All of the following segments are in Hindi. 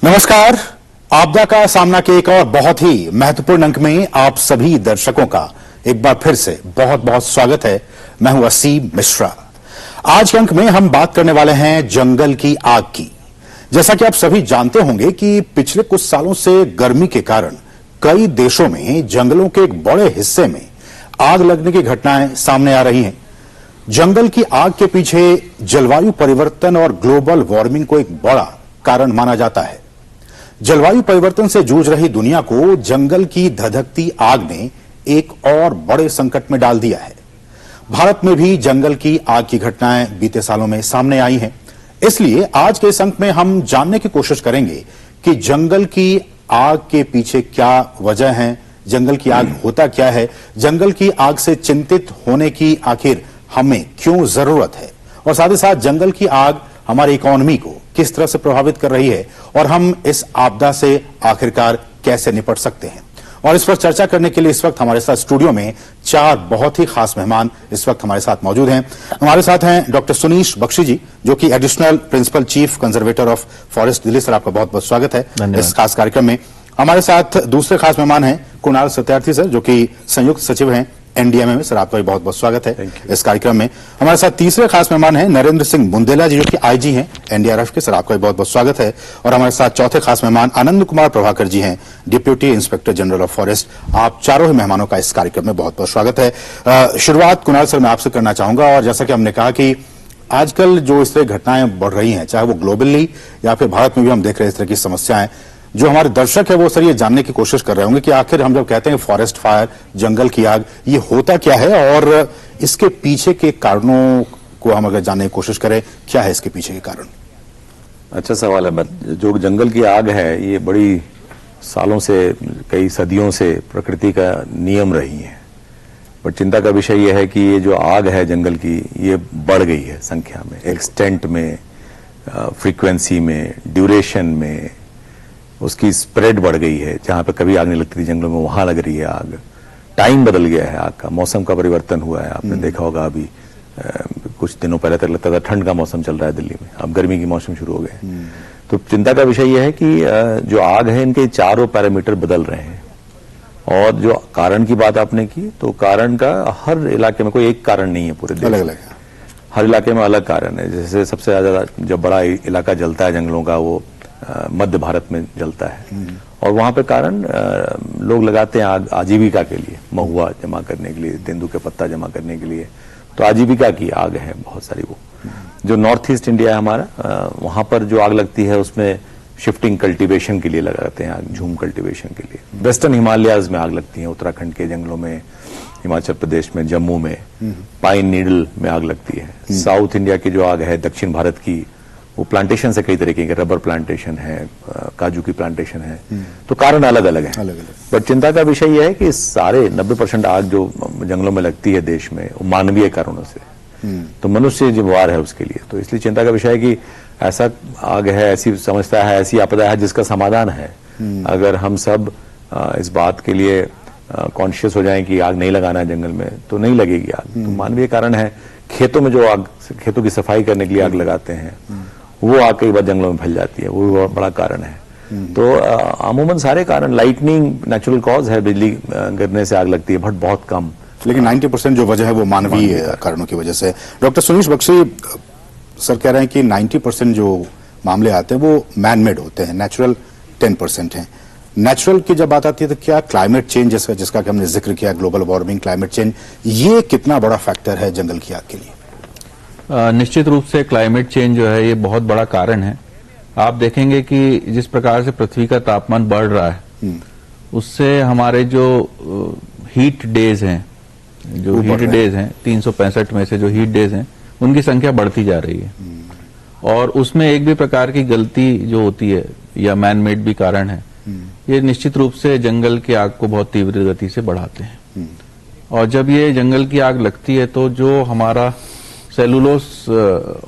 नमस्कार। आपदा का सामना के एक और बहुत ही महत्वपूर्ण अंक में आप सभी दर्शकों का एक बार फिर से बहुत बहुत स्वागत है। मैं हूं असीम मिश्रा। आज के अंक में हम बात करने वाले हैं जंगल की आग की। जैसा कि आप सभी जानते होंगे कि पिछले कुछ सालों से गर्मी के कारण कई देशों में जंगलों के एक बड़े हिस्से में आग लगने की घटनाएं सामने आ रही हैं। जंगल की आग के पीछे जलवायु परिवर्तन और ग्लोबल वार्मिंग को एक बड़ा कारण माना जाता है। जलवायु परिवर्तन से जूझ रही दुनिया को जंगल की धधकती आग ने एक और बड़े संकट में डाल दिया है। भारत में भी जंगल की आग की घटनाएं बीते सालों में सामने आई हैं। इसलिए आज के इस अंक में हम जानने की कोशिश करेंगे कि जंगल की आग के पीछे क्या वजह है, जंगल की आग होता क्या है, जंगल की आग से चिंतित होने की आखिर हमें क्यों जरूरत है, और साथ ही साथ जंगल की आग हमारी इकोनॉमी को किस तरह से प्रभावित कर रही है और हम इस आपदा से आखिरकार कैसे निपट सकते हैं। और इस पर चर्चा करने के लिए इस वक्त हमारे साथ स्टूडियो में चार बहुत ही खास मेहमान इस वक्त हमारे साथ मौजूद हैं। हमारे साथ हैं डॉक्टर सुनीश बख्शी जी, जो कि additional principal chief conservator of forest Delhi. Sir, आपका बहुत बहुत स्वागत है इस खास कार्यक्रम में। हमारे साथ दूसरे खास मेहमान हैं कुणाल सत्यार्थी सर, जो कि संयुक्त सचिव हैं एनडीएमए में। सर, आपका भी बहुत बहुत स्वागत है इस कार्यक्रम में। हमारे साथ तीसरे खास मेहमान हैं नरेंद्र सिंह बुंदेला जी, जो कि आईजी हैं एनडीआरएफ के। सर, आपका भी बहुत बहुत स्वागत है। और हमारे साथ चौथे खास मेहमान आनंद कुमार प्रभाकर जी हैं, deputy inspector general of forest. आप चारों ही मेहमानों का इस कार्यक्रम में बहुत बहुत स्वागत है। शुरुआत कुणाल सर मैं आपसे करना चाहूंगा। और जैसा कि हमने कहा कि आजकल जो इस तरह घटनाएं बढ़ रही हैं, चाहे वो ग्लोबली या फिर भारत में भी हम देख रहे हैं इस तरह की समस्याएं, जो हमारे दर्शक है वो सर ये जानने की कोशिश कर रहे होंगे कि आखिर हम जब कहते हैं फॉरेस्ट फायर, जंगल की आग, ये होता क्या है और इसके पीछे के कारणों को हम अगर जानने की कोशिश करें, क्या है इसके पीछे के कारण? अच्छा सवाल है। जो जंगल की आग है ये बड़ी सालों से, कई सदियों से प्रकृति का नियम रही है। पर चिंता का विषय यह है कि ये जो आग है जंगल की, ये बढ़ गई है संख्या में, एक्सटेंट में, फ्रीक्वेंसी में, ड्यूरेशन में। उसकी स्प्रेड बढ़ गई है। जहां पे कभी आग नहीं लगती थी जंगलों में, वहां लग रही है आग। टाइम बदल गया है आग का, मौसम का परिवर्तन हुआ है। आपने देखा होगा अभी कुछ दिनों पहले तक लगता था ठंड का मौसम चल रहा है दिल्ली में, अब गर्मी की मौसम शुरू हो गए। तो चिंता का विषय यह है कि जो आग है इनके चारों पैरामीटर बदल रहे हैं। और जो कारण की बात आपने की, तो कारण का हर इलाके में कोई एक कारण नहीं है पूरे देश में, अलग-अलग हर इलाके में अलग कारण है। जैसे सबसे ज्यादा जो बड़ा इलाका जलता है जंगलों का, वो मध्य भारत में जलता है। और वहां पे कारण लोग लगाते हैं आग आजीविका के लिए, महुआ जमा करने के लिए, तेंदू के पत्ता जमा करने के लिए। तो आजीविका की आग है बहुत सारी। वो जो नॉर्थ ईस्ट इंडिया है हमारा, वहां पर जो आग लगती है उसमें शिफ्टिंग कल्टीवेशन के लिए लगाते हैं आग, झूम कल्टीवेशन के लिए। वेस्टर्न हिमालयाज में आग लगती है, उत्तराखंड के जंगलों में, हिमाचल प्रदेश में, जम्मू में पाइन नीडल में आग लगती है। साउथ इंडिया की जो आग है, दक्षिण भारत की, वो प्लांटेशन से कई तरीके के, रबर प्लांटेशन है, काजू की प्लांटेशन है। तो कारण अलग अलग है। पर चिंता का विषय यह है कि सारे 90% आग जो जंगलों में लगती है देश में, वो मानवीय कारणों से। तो मनुष्य जिम्मेवार है उसके लिए। तो इसलिए चिंता का विषय है कि ऐसा आग है, ऐसी समस्या है, ऐसी आपदा है जिसका समाधान है। अगर हम सब इस बात के लिए कॉन्शियस हो जाएं कि आग नहीं लगाना है जंगल में, तो नहीं लगेगी आग। तो मानवीय कारण है। खेतों में जो आग, खेतों की सफाई करने के लिए आग लगाते हैं, वो आग कई बार जंगलों में फैल जाती है, वो बहुत बड़ा कारण है। तो अमूमन सारे कारण, लाइटनिंग नेचुरल कॉज है, बिजली गिरने से आग लगती है, बट बहुत कम। लेकिन 90% जो वजह है वो मानवीय कारणों की वजह से। डॉक्टर सुनीश बख्शी सर कह रहे हैं कि 90% जो मामले आते हैं वो मैन मेड होते हैं, नेचुरल 10% हैं। नेचुरल की जब बात आती है तो क्या क्लाइमेट चेंज, जिसका कि हमने जिक्र किया, ग्लोबल वार्मिंग, क्लाइमेट चेंज, ये कितना बड़ा फैक्टर है जंगल की आग के लिए? निश्चित रूप से क्लाइमेट चेंज जो है ये बहुत बड़ा कारण है। आप देखेंगे कि जिस प्रकार से पृथ्वी का तापमान बढ़ रहा है, उससे हमारे जो हीट डेज हैं, 365 में से जो हीट डेज हैं, उनकी संख्या बढ़ती जा रही है। और उसमें एक भी प्रकार की गलती जो होती है या मैन मेड भी कारण है, ये निश्चित रूप से जंगल की आग को बहुत तीव्र गति से बढ़ाते हैं। और जब ये जंगल की आग लगती है तो जो हमारा सेलुलोस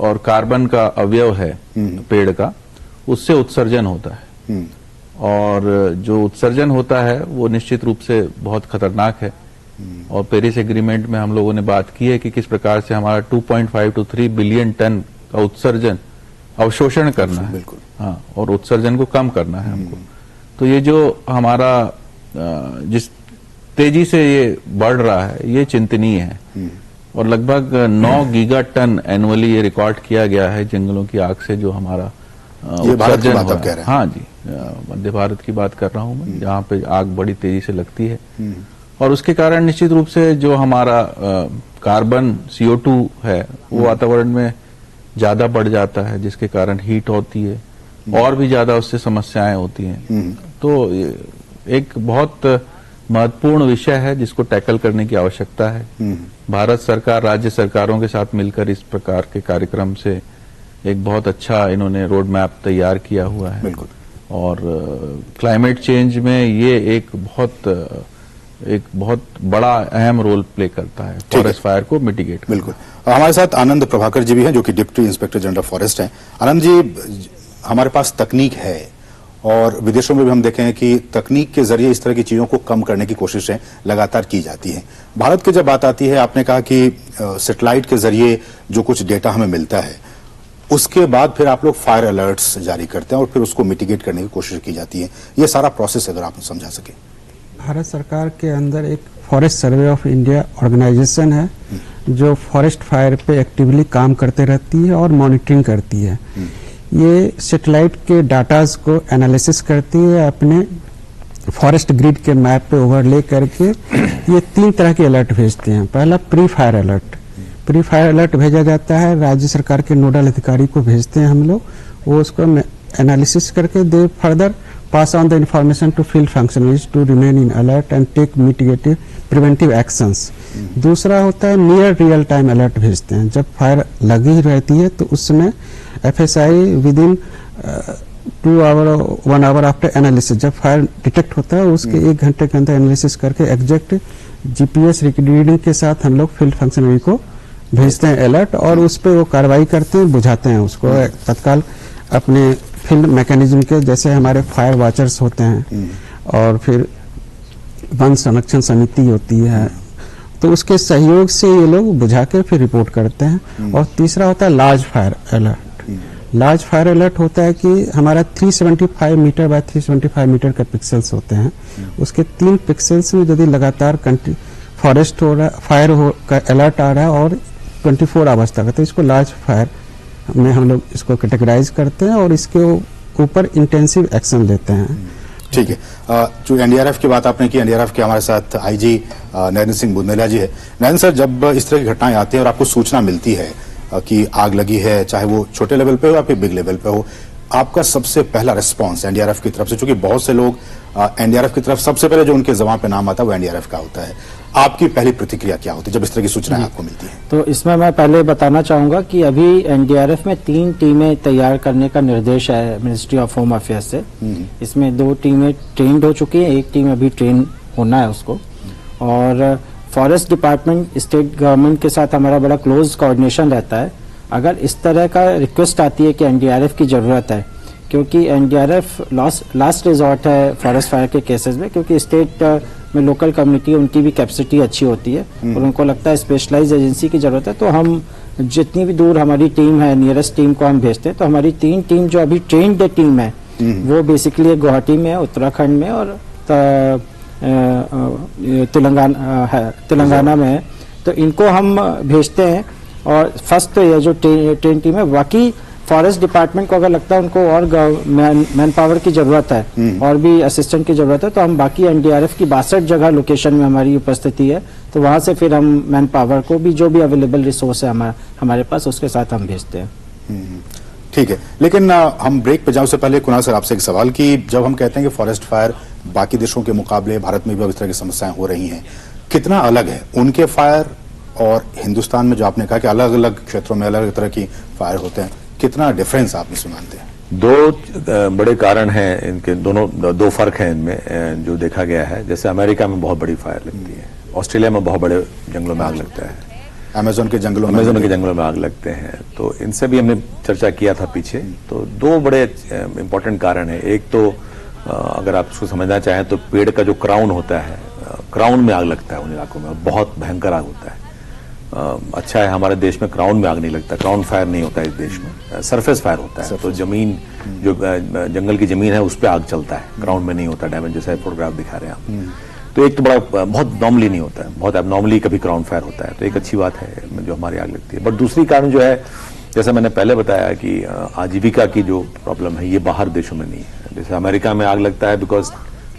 और कार्बन का अवयव है पेड़ का, उससे उत्सर्जन होता है। और जो उत्सर्जन होता है वो निश्चित रूप से बहुत खतरनाक है। और पेरिस एग्रीमेंट में हम लोगों ने बात की है कि किस प्रकार से हमारा 2.5 to 3 बिलियन टन का उत्सर्जन अवशोषण करना है, बिल्कुल। हाँ, और उत्सर्जन को कम करना है हमको। तो ये जो हमारा जिस तेजी से ये बढ़ रहा है, ये चिंतनीय है। और लगभग 9 गीगा टन एनुअली ये रिकॉर्ड किया गया है जंगलों की आग से जो हमारा ये भारत की उत्सर्जन बात हुआ आप कह है। रहे हैं? हाँ जी, मध्य भारत की बात कर रहा हूँ मैं, जहाँ पे आग बड़ी तेजी से लगती है। और उसके कारण निश्चित रूप से जो हमारा कार्बन CO2 है वो वातावरण में ज्यादा बढ़ जाता है, जिसके कारण हीट होती है और भी ज्यादा उससे समस्याएं होती हैं। तो ये एक बहुत महत्वपूर्ण विषय है जिसको टैकल करने की आवश्यकता है। भारत सरकार राज्य सरकारों के साथ मिलकर इस प्रकार के कार्यक्रम से एक बहुत अच्छा इन्होंने रोड मैप तैयार किया हुआ है। बिल्कुल। और क्लाइमेट चेंज में ये एक बहुत बड़ा अहम रोल प्ले करता है फॉरेस्ट फायर को मिटिगेट। बिल्कुल। हमारे साथ आनंद प्रभाकर जी भी हैं जो कि डिप्टी इंस्पेक्टर जनरल फॉरेस्ट हैं। आनंद जी, हमारे पास तकनीक है और विदेशों में भी हम देखें कि तकनीक के जरिए इस तरह की चीजों को कम करने की कोशिशें लगातार की जाती हैं। भारत की जब बात आती है, आपने कहा कि सैटेलाइट के जरिए जो कुछ डेटा हमें मिलता है उसके बाद फिर आप लोग फायर अलर्ट्स जारी करते हैं और फिर उसको मिटिगेट करने की कोशिश की जाती है। ये सारा प्रोसेस अगर आप समझा सके। भारत सरकार के अंदर एक forest survey of India organisation है जो फॉरेस्ट फायर पे एक्टिवली काम करते रहती है और मॉनिटरिंग करती है। ये सैटेलाइट के डाटाज को एनालिसिस करती है, अपने फॉरेस्ट ग्रिड के मैप पे ओवरले करके ये 3 तरह के अलर्ट भेजते हैं। पहला pre fire alert. Pre fire alert भेजा जाता है, राज्य सरकार के नोडल अधिकारी को भेजते हैं हम लोग, वो उसको एनालिसिस करके दे further pass on the information to field functionaries to remain in alert and take mitigative preventive actions। दूसरा होता है नियर रियल टाइम अलर्ट भेजते हैं। जब फायर लगी रहती है तो उसमें FSI within 2 hour 1 hour after analysis, जब फायर डिटेक्ट होता है उसके 1 घंटे के अंदर एनालिसिस करके एग्जैक्ट GPS रीडिंग के साथ हम लोग फील्ड फंक्शनरी को भेजते हैं अलर्ट, और उस पर वो कार्रवाई करते हैं, बुझाते हैं उसको तत्काल अपने फील्ड मैकेनिज्म के। जैसे हमारे फायर वॉचर्स होते हैं और फिर वन संरक्षण समिति होती है, तो उसके सहयोग से ये लोग बुझा के फिर रिपोर्ट करते हैं। और तीसरा होता है large fire alert. Large fire alert होता है कि हमारा 375 मीटर बाय 375 मीटर का पिक्सल्स होते हैं, उसके 3 पिक्सल्स में यदि लगातार फॉरेस्ट हो रहा, फायर का अलर्ट आ रहा है और 24 आवर्स तक, तो इसको लार्ज फायर में हम लोग इसको कैटेगराइज करते हैं और इसके ऊपर इंटेंसिव एक्शन लेते हैं। ठीक है। जो NDRF की बात आपने की, NDRF के हमारे साथ IG नरेंद्र सिंह बुंदेला जी है। नरेंद्र सर, जब इस तरह की घटनाएं आती हैं और आपको सूचना मिलती है कि आग लगी है, चाहे वो छोटे लेवल पे हो या फिर बिग लेवल पे हो, आपका सबसे पहला रिस्पांस NDRF की तरफ से, चूंकि बहुत से लोग NDRF की तरफ सबसे पहले जो उनके जबान पे नाम आता है वो NDRF का होता है, आपकी पहली प्रतिक्रिया क्या होती है जब इस तरह की सूचनाएं आपको मिलती हैं? तो इसमें मैं पहले बताना चाहूंगा कि अभी NDRF में 3 टीमें तैयार करने का निर्देश है मिनिस्ट्री ऑफ होम अफेयर्स से। इसमें 2 टीमें ट्रेंड हो चुकी हैं, 1 टीम अभी ट्रेन होना है उसको। और फॉरेस्ट डिपार्टमेंट स्टेट गवर्नमेंट के साथ हमारा बड़ा क्लोज कोऑर्डिनेशन रहता है। अगर इस तरह का रिक्वेस्ट आती है कि NDRF की जरूरत है, क्योंकि NDRF लास्ट रिजॉर्ट है फॉरेस्ट फायर के केसेस में, क्योंकि स्टेट में लोकल कम्युनिटी उनकी भी कैपेसिटी अच्छी होती है और उनको लगता है स्पेशलाइज्ड एजेंसी की जरूरत है, तो हम जितनी भी दूर हमारी टीम है, नियरेस्ट टीम को हम भेजते हैं। तो हमारी 3 टीम जो अभी ट्रेन्ड टीम है वो बेसिकली गुवाहाटी में है, उत्तराखंड में और तेलंगाना में है। तो इनको हम भेजते हैं। और फर्स्ट तो ये जो ट्रेन टीम है, बाकी फॉरेस्ट डिपार्टमेंट को अगर लगता है उनको और मैन पावर की जरूरत है और भी असिस्टेंट की जरूरत है, तो हम बाकी NDRF की 62 जगह लोकेशन में हमारी उपस्थिति है, तो वहां से फिर हम मैन पावर को भी जो भी अवेलेबल रिसोर्स है हमारे पास उसके साथ हम भेजते हैं। ठीक है। लेकिन हम ब्रेक पे जाने से पहले कुणाल सर आपसे एक सवाल कि जब हम कहते हैं कि फॉरेस्ट फायर बाकी देशों के मुकाबले भारत में भी इस तरह की समस्याएं हो रही हैं, कितना अलग है उनके फायर और हिंदुस्तान में जो आपने कहा कि अलग अलग क्षेत्रों में अलग अलग तरह की फायर होते हैं, कितना डिफरेंस आप इसमें मानते हैं? 2 बड़े कारण हैं इनके, दोनों 2 फर्क हैं इनमें जो देखा गया है। जैसे अमेरिका में बहुत बड़ी फायर लगती है, ऑस्ट्रेलिया में बहुत बड़े जंगलों में आग लगता है, अमेजोन के जंगलों में आग लगते हैं। तो इनसे भी हमने चर्चा किया था पीछे। तो 2 बड़े इंपॉर्टेंट कारण है। एक तो अगर आप उसको समझना चाहें तो पेड़ का जो क्राउन होता है, क्राउन में आग लगता है उन इलाकों में, बहुत भयंकर आग होता है। अच्छा है हमारे देश में ग्राउंड में आग नहीं लगता, ग्राउंड फायर नहीं होता है इस देश में, सरफेस फायर होता है। तो जमीन जो जंगल की जमीन है उस पर आग चलता है, ग्राउंड में नहीं होता डैमेज, जैसा फोटोग्राफ दिखा रहे हैं आप। तो एक तो बड़ा बहुत नॉर्मली नहीं होता है, बहुत एबनॉर्मली कभी ग्राउंड फायर होता है, तो एक अच्छी बात है जो हमारी आग लगती है। बट दूसरी कारण जो है, जैसा मैंने पहले बताया कि आजीविका की जो प्रॉब्लम है ये बाहर देशों में नहीं है। जैसे अमेरिका में आग लगता है बिकॉज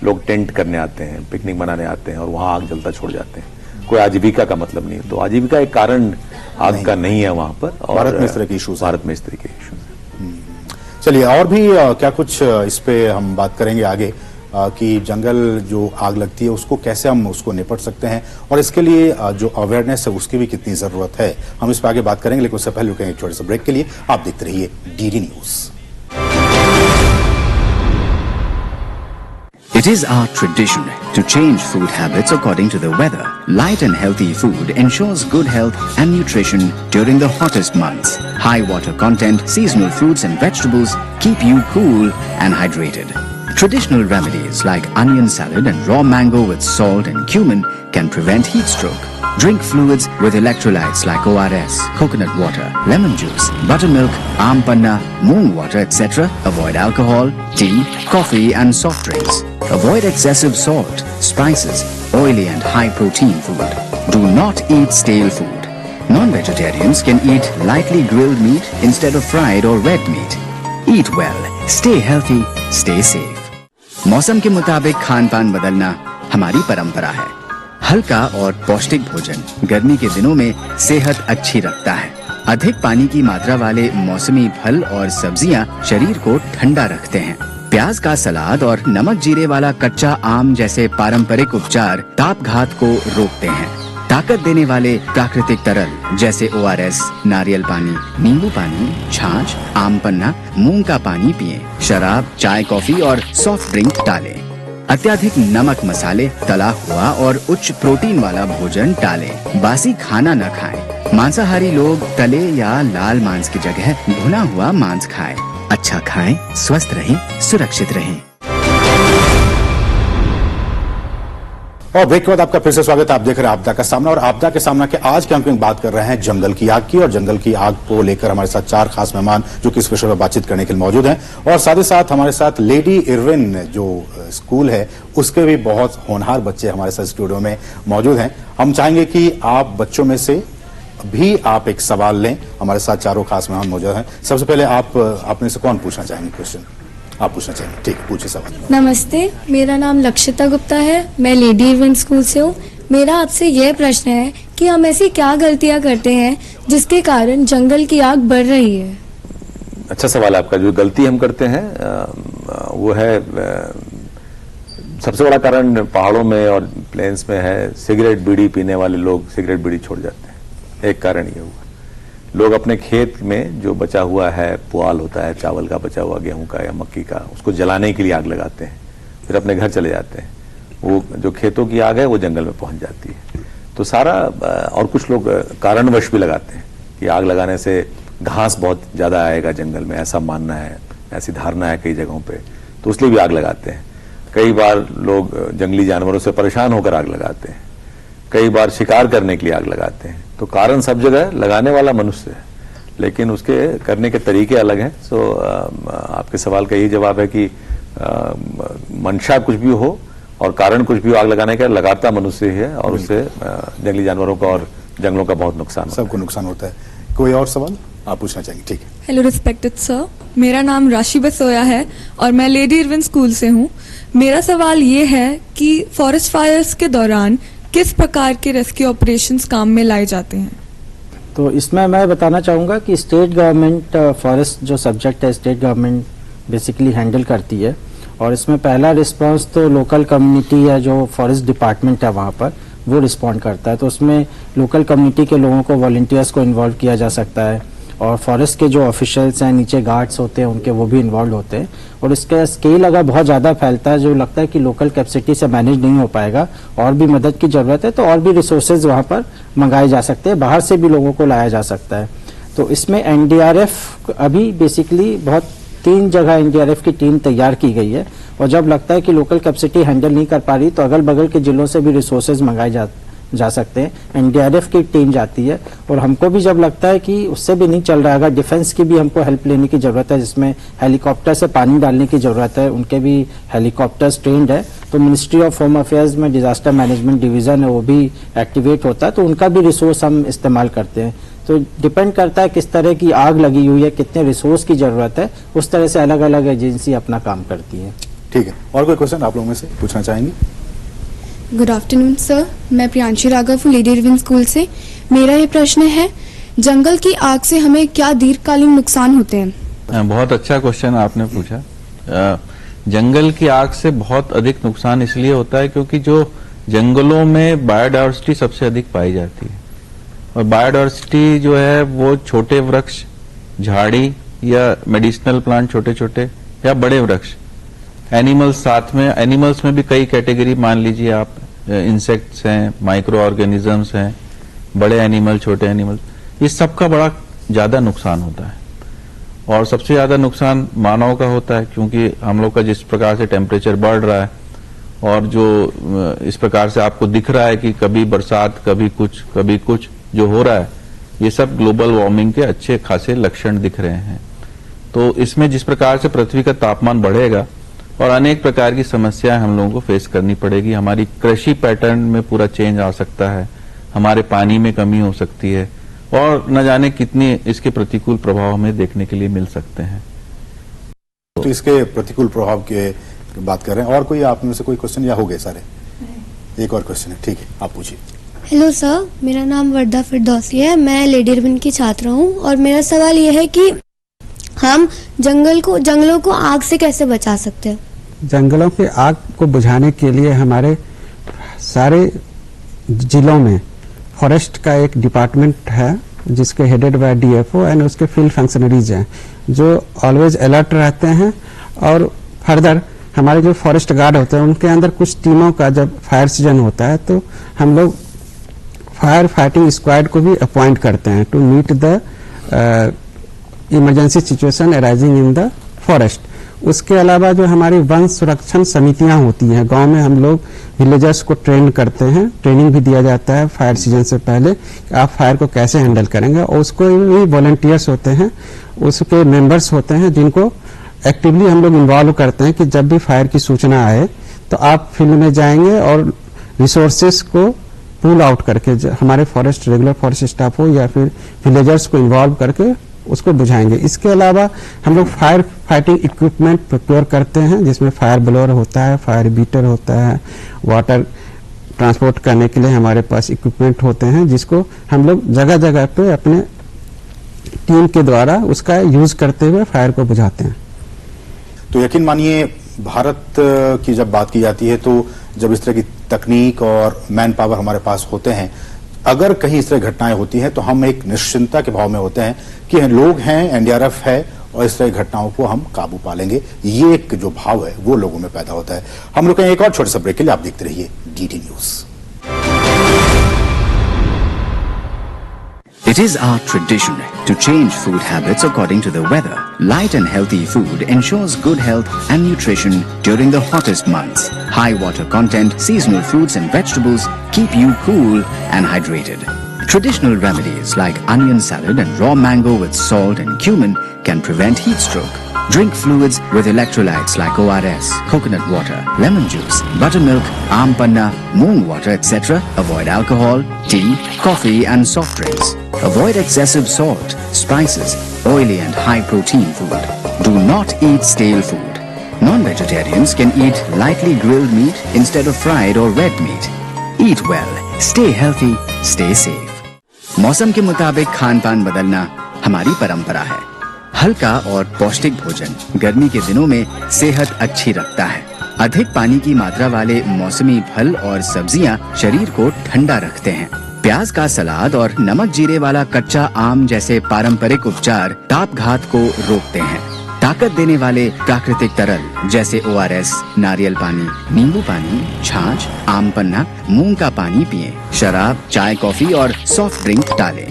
लोग टेंट करने आते हैं, पिकनिक मनाने आते हैं और वहां आग जलता छोड़ जाते हैं, कोई आजीविका का मतलब नहीं है। तो आजीविका एक कारण आग का नहीं है वहां पर। और भारत में इस तरह के इश्यूज, भारत में इस तरह के इश्यूज। चलिए और भी क्या कुछ इस पे हम बात करेंगे आगे कि जंगल जो आग लगती है उसको कैसे हम उसको निपट सकते हैं और इसके लिए जो अवेयरनेस है उसकी भी कितनी जरूरत है, हम इस पर आगे बात करेंगे। लेकिन उससे पहले रुकेंगे एक छोटे से ब्रेक के लिए। आप देखते रहिए DD news. It is our tradition to change food habits according to the weather. Light and healthy food ensures good health and nutrition during the hottest months. High water content, seasonal fruits and vegetables keep you cool and hydrated. Traditional remedies like onion salad and raw mango with salt and cumin can prevent heat stroke. Drink fluids with electrolytes like ORS, coconut water, lemon juice, buttermilk, aam panna, moong water, etc. Avoid alcohol, tea, coffee and soft drinks. Avoid excessive salt, spices, oily and high-protein food. Do not eat stale food. Non-vegetarians can eat lightly grilled meat instead of fried or red meat. Eat well, stay healthy, stay safe. मौसम के मुताबिक खान-पान बदलना हमारी परंपरा है। हल्का और पौष्टिक भोजन गर्मी के दिनों में सेहत अच्छी रखता है। अधिक पानी की मात्रा वाले मौसमी फल और सब्जियां शरीर को ठंडा रखते हैं। प्याज का सलाद और नमक जीरे वाला कच्चा आम जैसे पारंपरिक उपचार तापघात को रोकते हैं। ताकत देने वाले प्राकृतिक तरल जैसे ORS, नारियल पानी, नींबू पानी, छाछ, आम पन्ना, मूंग का पानी पिएं। शराब, चाय, कॉफी और सॉफ्ट ड्रिंक टालें। अत्यधिक नमक, मसाले, तला हुआ और उच्च प्रोटीन वाला भोजन टालें। बासी खाना न खाएं। मांसाहारी लोग तले या लाल मांस की जगह भुना हुआ मांस खाएं। अच्छा खाएं, स्वस्थ रहें, सुरक्षित रहें। और ब्रेक के बाद आपका फिर से स्वागत है। आप देख रहे हैं आपदा का सामना, और आपदा के सामना के आज के अंक में बात कर रहे हैं जंगल की आग की। और जंगल की आग को लेकर हमारे साथ 4 खास मेहमान जो कि इस विषय पर बातचीत करने के लिए मौजूद हैं, और साथ ही साथ हमारे साथ लेडी इरविन जो स्कूल है उसके भी बहुत होनहार बच्चे हमारे साथ स्टूडियो में मौजूद हैं। हम चाहेंगे कि आप बच्चों में से भी आप एक सवाल लें। हमारे साथ चारों खास मेहमान मौजूद हैं। सबसे पहले आप अपने से कौन पूछना चाहेंगे क्वेश्चन? आप पूछना चाहेंगे? ठीक, पूछिए सवाल। नमस्ते, मेरा नाम लक्षिता गुप्ता है, मैं लेडी इरविन स्कूल से हूँ। मेरा आपसे यह प्रश्न है कि हम ऐसी क्या गलतियाँ करते हैं जिसके कारण जंगल की आग बढ़ रही है? अच्छा सवाल है आपका। जो गलती हम करते हैं वो है, सबसे बड़ा कारण पहाड़ों में और प्लेन्स में है सिगरेट बीड़ी पीने वाले लोग सिगरेट बीड़ी छोड़ जाते हैं। एक कारण ये हुआ। लोग अपने खेत में जो बचा हुआ है, पुआल होता है चावल का, बचा हुआ गेहूं का या मक्की का, उसको जलाने के लिए आग लगाते हैं, फिर अपने घर चले जाते हैं। वो जो खेतों की आग है वो जंगल में पहुंच जाती है। तो सारा, और कुछ लोग कारणवश भी लगाते हैं कि आग लगाने से घास बहुत ज्यादा आएगा जंगल में, ऐसा मानना है, ऐसी धारणा है कई जगहों पे, तो इसलिए भी आग लगाते हैं। कई बार लोग जंगली जानवरों से परेशान होकर आग लगाते हैं, कई बार शिकार करने के लिए आग लगाते हैं। तो कारण सब जगह, लगाने वाला मनुष्य है, लेकिन उसके करने के तरीके अलग हैं। सो आपके सवाल का यही जवाब है कि मंशा कुछ भी हो और कारण कुछ भी हो, आग लगाने का लगाता मनुष्य ही है, और उससे जंगली जानवरों का और जंगलों का बहुत नुकसान होता है। सबको नुकसान होता है। कोई और सवाल आप पूछना चाहेंगे? ठीक है। हेलो रिस्पेक्टेड सर, मेरा नाम राशि बसोया है और मैं लेडी इरविन स्कूल से हूँ। मेरा सवाल ये है कि फॉरेस्ट फायर्स के दौरान किस प्रकार के रेस्क्यू ऑपरेशंस काम में लाए जाते हैं? तो इसमें मैं बताना चाहूँगा कि स्टेट गवर्नमेंट फॉरेस्ट जो सब्जेक्ट है स्टेट गवर्नमेंट बेसिकली हैंडल करती है, और इसमें पहला रिस्पांस तो लोकल कम्युनिटी या जो फॉरेस्ट डिपार्टमेंट है वहाँ पर वो रिस्पॉन्ड करता है। तो उसमें लोकल कम्युनिटी के लोगों को, वॉलंटियर्स को इन्वॉल्व किया जा सकता है, और फॉरेस्ट के जो ऑफिशियल्स हैं, नीचे गार्ड्स होते हैं उनके, वो भी इन्वॉल्व होते हैं। और इसका स्केल अगर बहुत ज़्यादा फैलता है, जो लगता है कि लोकल कैपेसिटी से मैनेज नहीं हो पाएगा, और भी मदद की ज़रूरत है, तो और भी रिसोर्सेज वहाँ पर मंगाए जा सकते हैं, बाहर से भी लोगों को लाया जा सकता है। तो इसमें NDRF अभी बेसिकली बहुत 3 जगह NDRF की टीम तैयार की गई है, और जब लगता है कि लोकल कैपेसिटी हैंडल नहीं कर पा रही तो अगल बगल के जिलों से भी रिसोर्सेज मंगाए जा सकते हैं। एनडीआरएफ की टीम जाती है और हमको भी जब लगता है कि उससे भी नहीं चल रहा है, डिफेंस की भी हमको हेल्प लेने की जरूरत है, जिसमें हेलीकॉप्टर से पानी डालने की जरूरत है, उनके भी हेलीकॉप्टर्स ट्रेंड है, तो मिनिस्ट्री ऑफ होम अफेयर्स में डिजास्टर मैनेजमेंट डिवीजन है वो भी एक्टिवेट होता है, तो उनका भी रिसोर्स हम इस्तेमाल करते हैं। तो डिपेंड करता है किस तरह की आग लगी हुई है, कितने रिसोर्स की जरूरत है, उस तरह से अलग अलग एजेंसी अपना काम करती है। ठीक है, और कोई क्वेश्चन आप लोगों में से पूछना चाहेंगे? गुड आफ्टरनून सर, मैं Priyanshi Raghav lady Irwin school से। मेरा ये प्रश्न है, जंगल की आग से हमें क्या दीर्घकालीन नुकसान होते हैं? बहुत अच्छा क्वेश्चन आपने पूछा। जंगल की आग से बहुत अधिक नुकसान इसलिए होता है क्योंकि जो जंगलों में बायोडायवर्सिटी सबसे अधिक पाई जाती है, और बायोडायवर्सिटी जो है वो छोटे वृक्ष, झाड़ी या मेडिसिनल प्लांट, छोटे छोटे या बड़े वृक्ष, एनिमल्स साथ में, एनिमल्स में भी कई कैटेगरी मान लीजिए आप, इंसेक्ट्स हैं, माइक्रो ऑर्गेनिजम्स हैं, बड़े एनिमल, छोटे एनिमल, इस सब का बड़ा ज्यादा नुकसान होता है। और सबसे ज्यादा नुकसान मानव का होता है क्योंकि हम लोग का जिस प्रकार से टेम्परेचर बढ़ रहा है और जो इस प्रकार से आपको दिख रहा है कि कभी बरसात, कभी कुछ जो हो रहा है, ये सब ग्लोबल वार्मिंग के अच्छे खासे लक्षण दिख रहे हैं। तो इसमें जिस प्रकार से पृथ्वी का तापमान बढ़ेगा और अनेक प्रकार की समस्याएं हम लोगों को फेस करनी पड़ेगी, हमारी कृषि पैटर्न में पूरा चेंज आ सकता है, हमारे पानी में कमी हो सकती है, और न जाने कितने इसके प्रतिकूल प्रभाव हमें देखने के लिए मिल सकते हैं। तो इसके प्रतिकूल प्रभाव की बात कर रहे हैं। और कोई आप में से कोई क्वेश्चन, या हो गए सारे? एक और क्वेश्चन है, ठीक है, आप पूछिए। हेलो सर, मेरा नाम वर्दा फिरदौसी है, मैं लेडी इरविन की छात्र हूँ, और मेरा सवाल यह है कि हम जंगलों को आग से कैसे बचा सकते हैं? जंगलों की आग को बुझाने के लिए हमारे सारे जिलों में फॉरेस्ट का एक डिपार्टमेंट है जिसके हेडेड बाय डीएफओ एंड उसके फील्ड फंक्शनरीज हैं जो ऑलवेज अलर्ट रहते हैं। और फर्दर हमारे जो फॉरेस्ट गार्ड होते हैं उनके अंदर कुछ टीमों का जब फायर सीजन होता है तो हम लोग फायर फाइटिंग स्क्वाड को भी अपॉइंट करते हैं to meet the emergency situation arising in the forest. उसके अलावा जो हमारी वन संरक्षण समितियां होती हैं, गांव में हम लोग विलेजर्स को ट्रेन करते हैं, ट्रेनिंग भी दिया जाता है फायर सीजन से पहले कि आप फायर को कैसे हैंडल करेंगे, और उसको भी वॉलंटियर्स होते हैं, उसके मेंबर्स होते हैं जिनको एक्टिवली हम लोग इन्वॉल्व करते हैं कि जब भी फायर की सूचना आए तो आप फील्ड में जाएंगे और रिसोर्सेस को पुल आउट करके हमारे फॉरेस्ट रेगुलर फॉरेस्ट स्टाफ हो या फिर विलेजर्स को इन्वॉल्व करके उसको बुझाएंगे। इसके अलावा हम लोग फायर फाइटिंग इक्विपमेंट प्रिपेयर करते हैं जिसमें फायर ब्लोअर होता है, फायर बीटर होता है, वाटर ट्रांसपोर्ट करने के लिए हमारे पास इक्विपमेंट होते हैं जिसको हम लोग जगह जगह पे अपने टीम के द्वारा उसका यूज करते हुए फायर को बुझाते हैं। तो यकीन मानिए, भारत की जब बात की जाती है तो जब इस तरह की तकनीक और मैन पावर हमारे पास होते हैं, अगर कहीं इस तरह घटनाएं होती हैं तो हम एक निश्चिंतता के भाव में होते हैं कि लोग हैं, एनडीआरएफ है और इस तरह की घटनाओं को हम काबू पा लेंगे। ये एक जो भाव है वो लोगों में पैदा होता है। हम लोग एक और छोटे से ब्रेक के लिए, आप देखते रहिए DD news. It is our tradition to change food habits according to the weather. Light and healthy food ensures good health and nutrition during the hottest months. High water content, seasonal fruits and vegetables keep you cool and hydrated. Traditional remedies like onion salad and raw mango with salt and cumin can prevent heat stroke. Drink fluids with electrolytes like ORS, coconut water, lemon juice, buttermilk, aam panna, moong water, etc. Avoid alcohol, tea, coffee and soft drinks. Avoid excessive salt, spices, oily and high protein food. Do not eat stale food. Non-vegetarians can eat lightly grilled meat instead of fried or red meat. Eat well, stay healthy, stay safe. मौसम के मुताबिक खान पान बदलना हमारी परंपरा है। हल्का और पौष्टिक भोजन गर्मी के दिनों में सेहत अच्छी रखता है। अधिक पानी की मात्रा वाले मौसमी फल और सब्जियां शरीर को ठंडा रखते हैं। प्याज का सलाद और नमक जीरे वाला कच्चा आम जैसे पारंपरिक उपचार तापघात को रोकते हैं। ताकत देने वाले प्राकृतिक तरल जैसे ORS, नारियल पानी, नींबू पानी, छाछ, आम पन्ना, मूंग का पानी पिएं। शराब, चाय, कॉफी और सॉफ्ट ड्रिंक टालें।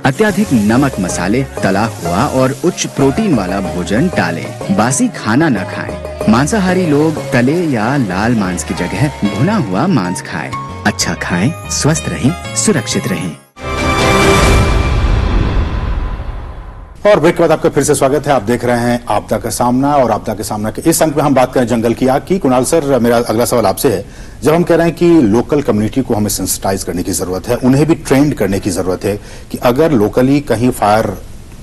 अत्याधिक नमक, मसाले, तला हुआ और उच्च प्रोटीन वाला भोजन टालें। बासी खाना न खाएं। मांसाहारी लोग तले या लाल मांस की जगह भुना हुआ मांस खाएं। अच्छा खाएं, स्वस्थ रहें, सुरक्षित रहें। और ब्रेक के बाद आपका फिर से स्वागत है। आप देख रहे हैं आपदा का सामना, और आपदा के सामना के इस अंक में हम बात करें जंगल की आग की। कुणाल सर, मेरा अगला सवाल आपसे है, जब हम कह रहे हैं कि लोकल कम्युनिटी को हमें सेंसिटाइज करने की जरूरत है, उन्हें भी ट्रेंड करने की जरूरत है कि अगर लोकली कहीं फायर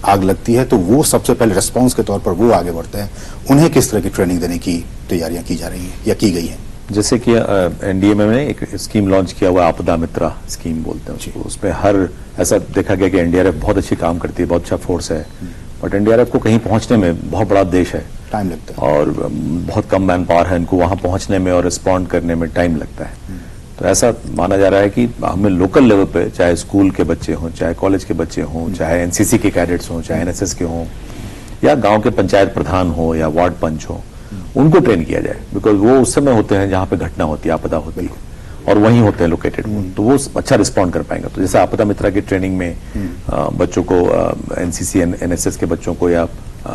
आग लगती है तो वो सबसे पहले रिस्पॉन्स के तौर पर वो आगे बढ़ते हैं, उन्हें किस तरह की ट्रेनिंग देने की तैयारियां की जा रही हैं या की गई हैं? जैसे कि एनडीएमए में एक स्कीम लॉन्च किया हुआ, आपदा मित्रा स्कीम बोलते हैं उसको। उसमें हर ऐसा देखा गया कि एनडीआरएफ बहुत अच्छी काम करती है, बहुत अच्छा फोर्स है, बट एनडीआरएफ को कहीं पहुंचने में बहुत बड़ा देश है, टाइम लगता है और बहुत कम मैन पावर है, इनको वहां पहुंचने में और रिस्पॉन्ड करने में टाइम लगता है। तो ऐसा माना जा रहा है कि हमें लोकल लेवल पे, चाहे स्कूल के बच्चे हों, चाहे कॉलेज के बच्चे हों, चाहे एनसीसी के कैडेट्स हों, चाहे एनएसएस के हों, या गांव के पंचायत प्रधान हो या वार्ड पंच हो, उनको ट्रेन किया जाए। बिकॉज वो उस समय होते हैं जहां पे घटना होती है, आपदा होती है, और वहीं होते हैं लोकेटेड, तो वो अच्छा रिस्पॉन्ड कर पाएंगे। तो जैसे आपदा मित्रा की ट्रेनिंग में बच्चों को, एनसीसी एनएसएस के बच्चों को या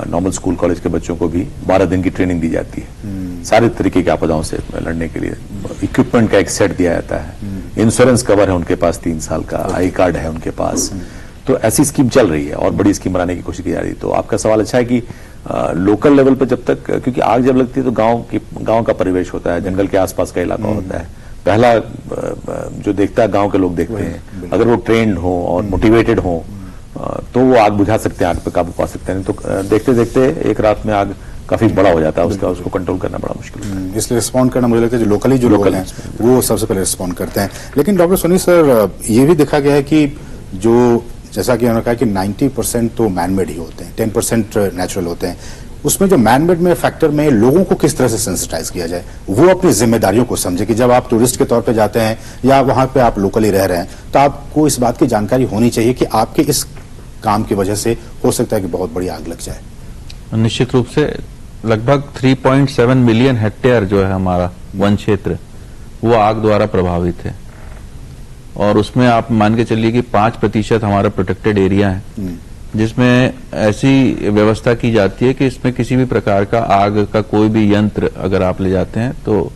नॉर्मल स्कूल कॉलेज के बच्चों को भी 12 दिन की ट्रेनिंग दी जाती है सारे तरीके की आपदाओं से लड़ने के लिए। इक्विपमेंट का एक सेट दिया जाता है, इंश्योरेंस कवर है उनके पास 3 साल का, आई कार्ड है उनके पास। तो ऐसी स्कीम चल रही है और बड़ी स्कीम बनाने की कोशिश की जा रही है। तो आपका सवाल अच्छा है कि लोकल लेवल पे जब तक, क्योंकि आग जब लगती है तो गांव का परिवेश होता है, जंगल के आसपास का इलाका होता है, पहला जो देखता है गांव के लोग देखते हैं। अगर वो ट्रेंड हो और मोटिवेटेड हो तो वो आग बुझा सकते हैं, आग पे काबू पा सकते हैं। तो देखते देखते एक रात में आग काफी बड़ा हो जाता है, उसको कंट्रोल करना बड़ा मुश्किल होता है। इसलिए रिस्पॉन्ड करना मुझे लगता है जो लोकली जो लोग हैं वो सबसे पहले रिस्पॉन्ड करते हैं। लेकिन डॉक्टर सोनी सर, ये भी देखा गया है कि जो, जैसा कि उन्होंने कहा कि 90% तो मैनमेड ही होते हैं, 10% नेचुरल होते हैं। उसमें जो मैनमेड में फैक्टर में लोगों को किस तरह से सेंसिटाइज किया जाए, वो अपनी जिम्मेदारियों को समझे कि जब आप टूरिस्ट के तौर पे जाते हैं या वहां पे आप लोकली रह रहे हैं तो आपको इस बात की जानकारी होनी चाहिए कि आपके इस काम की वजह से हो सकता है कि बहुत बड़ी आग लग जाए। निश्चित रूप से लगभग 3.7 मिलियन हेक्टेयर जो है हमारा वन क्षेत्र, वो आग द्वारा प्रभावित है, और उसमें आप मान के चलिए कि 5% हमारा प्रोटेक्टेड एरिया है, जिसमें ऐसी व्यवस्था की जाती है कि इसमें किसी भी प्रकार का आग का कोई भी यंत्र अगर आप ले जाते हैं तो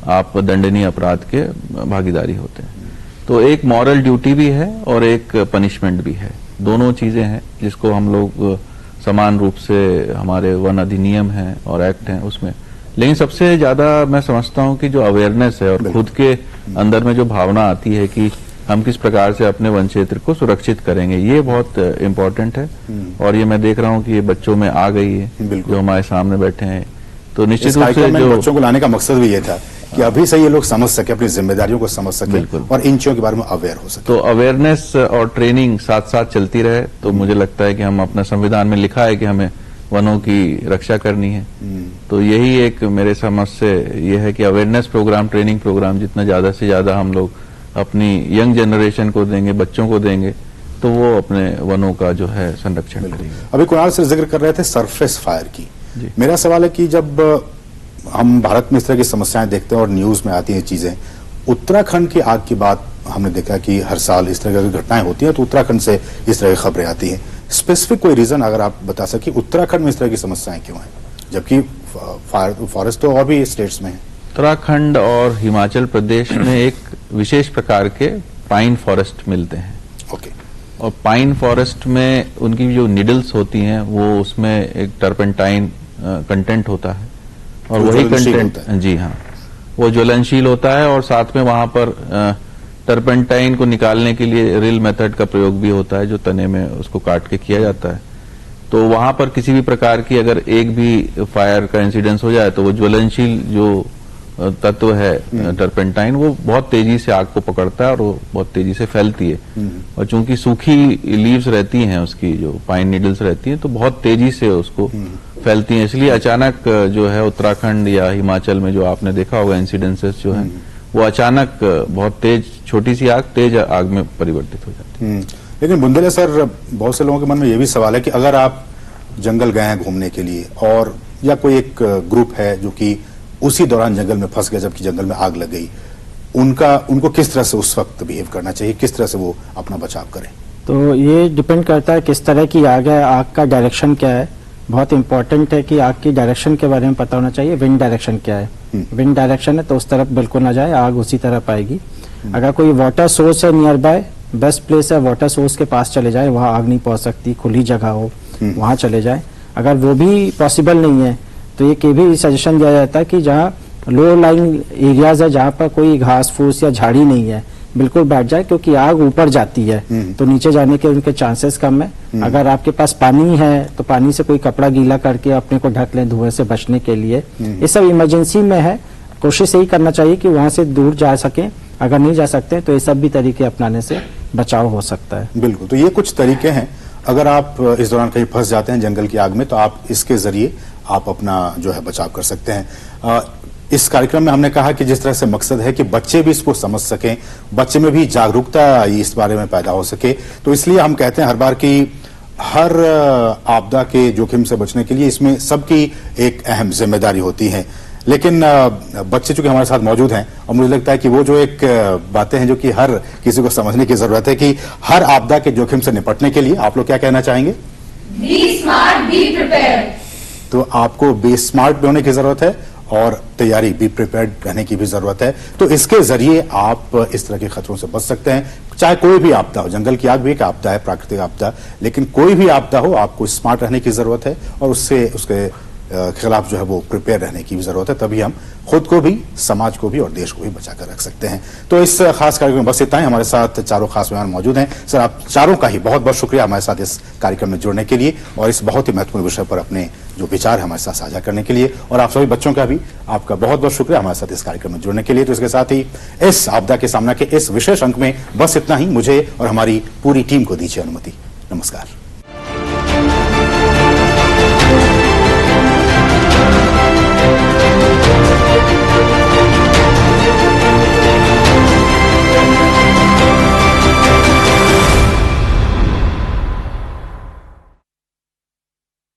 आप दंडनीय अपराध के भागीदारी होते हैं। तो एक मॉरल ड्यूटी भी है और एक पनिशमेंट भी है, दोनों चीजें हैं जिसको हम लोग समान रूप से, हमारे वन अधिनियम है और एक्ट है उसमें। लेकिन सबसे ज्यादा मैं समझता हूं कि जो अवेयरनेस है और खुद के अंदर में जो भावना आती है कि हम किस प्रकार से अपने वन क्षेत्र को सुरक्षित करेंगे, ये बहुत इम्पोर्टेंट है। और ये मैं देख रहा हूँ कि ये बच्चों में आ गई है, जो हमारे सामने बैठे हैं। तो निश्चित रूप से जो बच्चों को लाने का मकसद भी ये था कि अभी से ये लोग समझ सके, अपनी जिम्मेदारियों को समझ सके और इन चीजों के बारे में अवेयर हो सके। तो अवेयरनेस और ट्रेनिंग साथ साथ चलती रहे तो मुझे लगता है कि हम अपना संविधान में लिखा है कि हमें वनों की रक्षा करनी है। तो यही एक मेरे समझ से ये है कि अवेयरनेस प्रोग्राम, ट्रेनिंग प्रोग्राम जितना ज्यादा से ज्यादा हम लोग अपनी यंग जनरेशन को देंगे, बच्चों को देंगे, तो वो अपने वनों का जो है संरक्षण करेंगे। अभी कुणाल से जिक्र कर रहे थे सरफेस फायर की। मेरा सवाल है कि जब हम भारत में इस तरह की समस्याएं देखते हैं और न्यूज में आती हैं चीजें, उत्तराखंड की आग की बात हमने देखा कि हर साल इस तरह की घटनाएं होती हैं तो उत्तराखंड से इस तरह की खबरें आती हैं। स्पेसिफिक कोई रीजन अगर आप बता सके उत्तराखंड में इस तरह की समस्याएं क्यों हैं, जबकि फॉरेस्ट तो और भी स्टेट्स में है? उत्तराखंड और हिमाचल प्रदेश में एक विशेष प्रकार के पाइन फॉरेस्ट मिलते हैं। ओके। और पाइन फॉरेस्ट में उनकी जो निडल्स होती हैं वो उसमें एक टर्पेंटाइन कंटेंट होता है, और वही कंटेंट, जी हाँ, वो ज्वलनशील होता है। और साथ में वहां पर टर्पेंटाइन को निकालने के लिए रिल मेथड का प्रयोग भी होता है, जो तने में उसको काट के किया जाता है। तो वहां पर किसी भी प्रकार की अगर एक भी फायर का इंसिडेंस हो जाए तो वो ज्वलनशील जो तत्व है टर्पेंटाइन, वो बहुत तेजी से आग को पकड़ता है और वो बहुत तेजी से फैलती है। और चूंकि सूखी लीव्स रहती हैं उसकी, जो पाइन नीडल्स रहती हैं, तो बहुत तेजी से उसको फैलती हैं। इसलिए अचानक जो है उत्तराखंड या हिमाचल में जो आपने देखा होगा इंसिडेंसेस जो है, वो अचानक बहुत तेज, छोटी सी आग तेज आग में परिवर्तित हो जाती है। लेकिन बुंदेले सर, बहुत से लोगों के मन में ये भी सवाल है कि अगर आप जंगल गए हैं घूमने के लिए और या कोई एक ग्रुप है जो कि उसी दौरान जंगल में फंस गया जबकि जंगल में आग लग गई, उनको किस तरह से उस वक्त बिहेव करना चाहिए, किस तरह से वो अपना बचाव करें? तो ये डिपेंड करता है किस तरह की आग है, आग का डायरेक्शन क्या है। बहुत इंपॉर्टेंट है कि आग की डायरेक्शन के बारे में पता होना चाहिए। विंड डायरेक्शन क्या है, विंड डायरेक्शन है तो उस तरफ बिल्कुल ना जाए, आग उसी तरफ आएगी। अगर कोई वाटर सोर्स है नियर बाय, बेस्ट प्लेस है वाटर सोर्स के पास चले जाए, वहाँ आग नहीं पहुंच सकती, खुली जगह हो वहाँ चले जाए। अगर वो भी पॉसिबल नहीं है तो ये भी सजेशन दिया जाता है कि जहाँ लो लाइंग एरियाज है, जहाँ पर कोई घास फूस या झाड़ी नहीं है, बिल्कुल बैठ जाए, क्योंकि आग ऊपर जाती है तो नीचे जाने के उनके चांसेस कम है। अगर आपके पास पानी है तो पानी से कोई कपड़ा गीला करके अपने को ढक लें धुएं से बचने के लिए। ये सब इमरजेंसी में है, कोशिश यही करना चाहिए कि वहां से दूर जा सके। अगर नहीं जा सकते तो ये सब भी तरीके अपनाने से बचाव हो सकता है। बिल्कुल, तो ये कुछ तरीके हैं। अगर आप इस दौरान कहीं फंस जाते हैं जंगल की आग में तो आप इसके जरिए आप अपना जो है बचाव कर सकते हैं। इस कार्यक्रम में हमने कहा कि जिस तरह से मकसद है कि बच्चे भी इसको समझ सकें, बच्चे में भी जागरूकता इस बारे में पैदा हो सके, तो इसलिए हम कहते हैं हर बार कि हर आपदा के जोखिम से बचने के लिए इसमें सबकी एक अहम जिम्मेदारी होती है। लेकिन बच्चे चूंकि हमारे साथ मौजूद हैं और मुझे लगता है कि वो जो एक बातें हैं जो कि हर किसी को समझने की जरूरत है कि हर आपदा के जोखिम से निपटने के लिए आप लोग क्या कहना चाहेंगे? Be smart, be prepared. तो आपको बी स्मार्ट भी होने की जरूरत है और तैयारी बी प्रिपेयर्ड रहने की भी जरूरत है। तो इसके जरिए आप इस तरह के खतरों से बच सकते हैं, चाहे कोई भी आपदा हो। जंगल की आग भी एक आपदा है, प्राकृतिक आपदा, लेकिन कोई भी आपदा हो आपको स्मार्ट रहने की जरूरत है और उसके खिलाफ जो है वो प्रिपेयर रहने की भी जरूरत है। तभी हम खुद को भी, समाज को भी और देश को भी बचाकर रख सकते हैं। तो इस खास कार्यक्रम में बस इतना ही। हमारे साथ चारों खास मेहमान मौजूद हैं। सर, आप चारों का ही बहुत बहुत शुक्रिया हमारे साथ इस कार्यक्रम में जुड़ने के लिए और इस बहुत ही महत्वपूर्ण विषय पर अपने जो विचार है हमारे साथ साझा करने के लिए। और आप सभी बच्चों का भी आपका बहुत बहुत शुक्रिया हमारे साथ इस कार्यक्रम में जुड़ने के लिए। तो इसके साथ ही इस आपदा के सामना के इस विशेष अंक में बस इतना ही। मुझे और हमारी पूरी टीम को दीजिए अनुमति। नमस्कार।